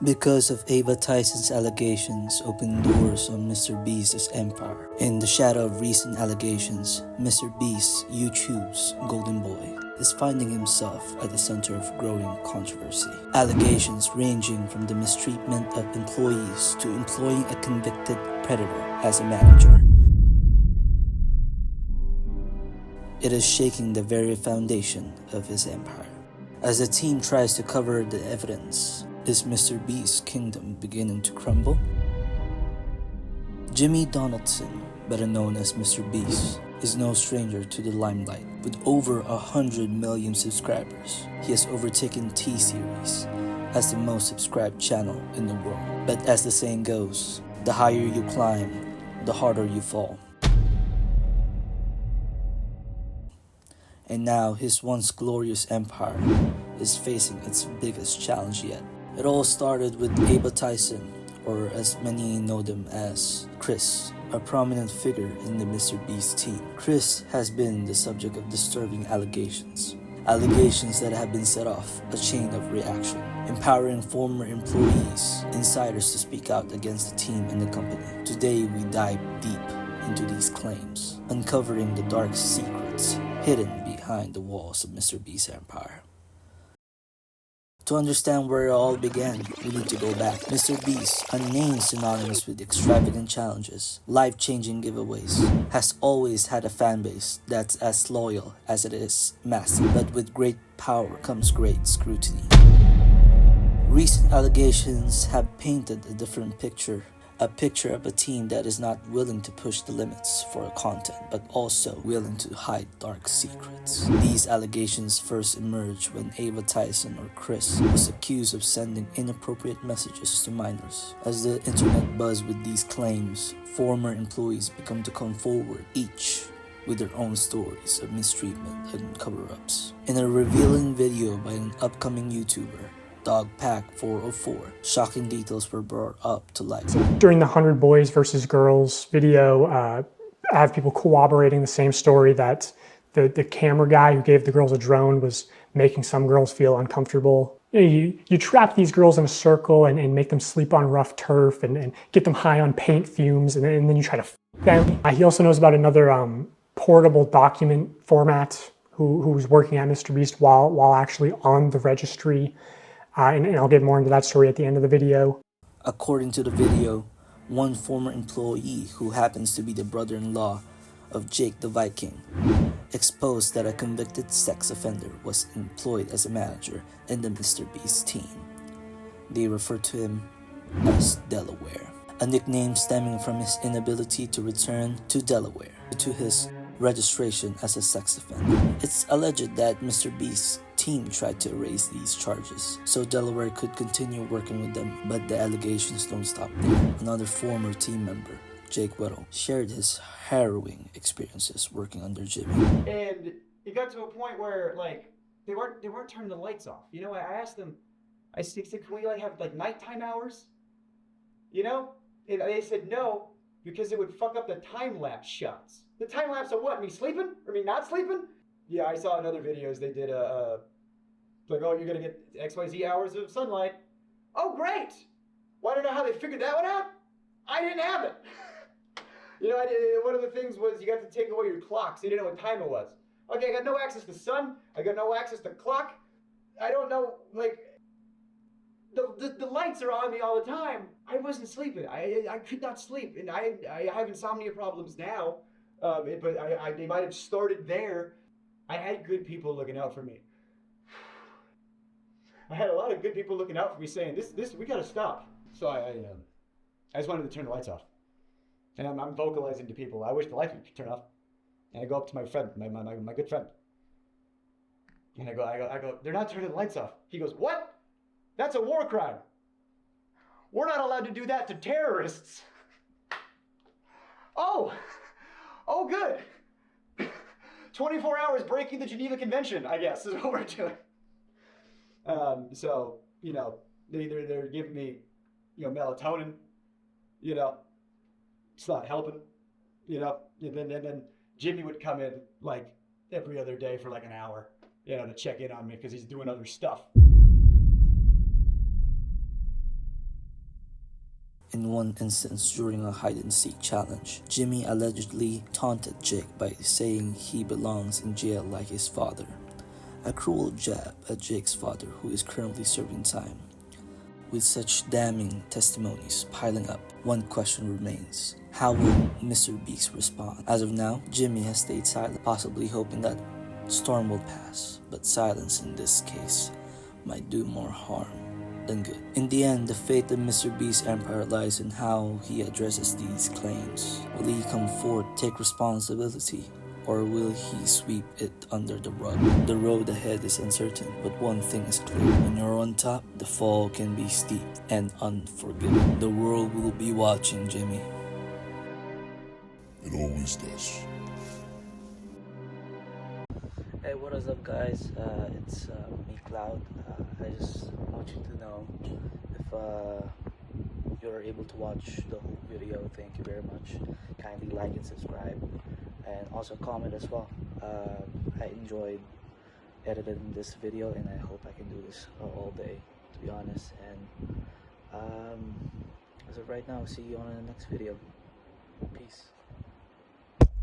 Because of Ava Tyson's allegations opened doors on Mr. Beast's empire. In the shadow of recent allegations, Mr. Beast's YouTube's Golden Boy is finding himself at the center of growing controversy. Allegations ranging from the mistreatment of employees to employing a convicted predator as a manager. It is shaking the very foundation of his empire. As the team tries to cover the evidence, is Mr. Beast's kingdom beginning to crumble? Jimmy Donaldson, better known as Mr. Beast, is no stranger to the limelight. With over 100 million subscribers, he has overtaken T-Series as the most subscribed channel in the world. But as the saying goes, the higher you climb, the harder you fall. And now his once glorious empire is facing its biggest challenge yet. It all started with Ava Tyson, or as many know them as Chris, a prominent figure in the Mr. Beast team. Chris has been the subject of disturbing allegations. Allegations that have been set off a chain of reaction, empowering former employees, insiders to speak out against the team and the company. Today we dive deep into these claims, uncovering the dark secrets hidden behind the walls of Mr. Beast's empire. To understand where it all began, we need to go back. Mr. Beast, a name synonymous with extravagant challenges, life-changing giveaways, has always had a fanbase that's as loyal as it is massive. But with great power comes great scrutiny. Recent allegations have painted a different picture. A picture of a team that is not willing to push the limits for content, but also willing to hide dark secrets. These allegations first emerged when Ava Tyson, or Chris, was accused of sending inappropriate messages to minors. As the internet buzzed with these claims, former employees began to come forward, each with their own stories of mistreatment and cover-ups. In a revealing video by an upcoming YouTuber, Dogpack404, shocking details were brought up to light. During the 100 Boys versus Girls video, I have people corroborating the same story that the camera guy who gave the girls a drone was making some girls feel uncomfortable. You trap these girls in a circle and make them sleep on rough turf and get them high on paint fumes, and then you try to f them. He also knows about another portable document format who was working at Mr. Beast while actually on the registry. And I'll get more into that story at the end of the video. According to the video, one former employee who happens to be the brother-in-law of Jake the Viking exposed that a convicted sex offender was employed as a manager in the Mr. Beast team. They refer to him as Delaware, a nickname stemming from his inability to return to Delaware due to his registration as a sex offender. It's alleged that Mr. Beast's team tried to erase these charges so Delaware could continue working with them, but the allegations don't stop there. Another former team member, Jake Weddle, shared his harrowing experiences working under Jimmy. And it got to a point where like they weren't turning the lights off. You know, I asked them, I said, can we like have like nighttime hours? You know? And they said no, because it would fuck up the time-lapse shots. The time-lapse of what? Me sleeping? Or me not sleeping? Yeah, I saw in other videos they did like, oh, you're gonna get XYZ hours of sunlight. Oh, great! Well, I don't know how they figured that one out. I didn't have it. You know, one of the things was you got to take away your clock, so you didn't know what time it was. Okay, I got no access to sun. I got no access to clock. I don't know, like, the lights are on me all the time. I wasn't sleeping. I could not sleep, and I have insomnia problems now. But they might have started there. I had good people looking out for me. I had a lot of good people looking out for me saying, this, we gotta stop. So I just wanted to turn the lights off. And I'm vocalizing to people, I wish the lights would turn off. And I go up to my friend, my good friend. And I go, they're not turning the lights off. He goes, what? That's a war crime. We're not allowed to do that to terrorists. Oh, good. 24 hours breaking the Geneva Convention, I guess, is what we're doing. So, you know, they're giving me, you know, melatonin, you know, it's not helping, you know, and then Jimmy would come in like every other day for like an hour, to check in on me because he's doing other stuff. In one instance during a hide-and-seek challenge, Jimmy allegedly taunted Jake by saying he belongs in jail like his father, a cruel jab at Jake's father who is currently serving time. With such damning testimonies piling up, one question remains. How will Mr. Beast respond? As of now, Jimmy has stayed silent, possibly hoping that storm will pass, but silence in this case might do more harm than good. In the end, the fate of Mr. Beast's empire lies in how he addresses these claims. Will he come forth, take responsibility, or will he sweep it under the rug? The road ahead is uncertain, but one thing is clear. When you're on top, the fall can be steep and unforgiving. The world will be watching, Jimmy. It always does. Hey, what is up, guys? It's me, Cloud. I just want you to know, if you're able to watch the whole video, thank you very much. Kindly like and subscribe, and also comment as well. I enjoyed editing this video, and I hope I can do this all day, to be honest. And as of right now, see you on the next video. Peace.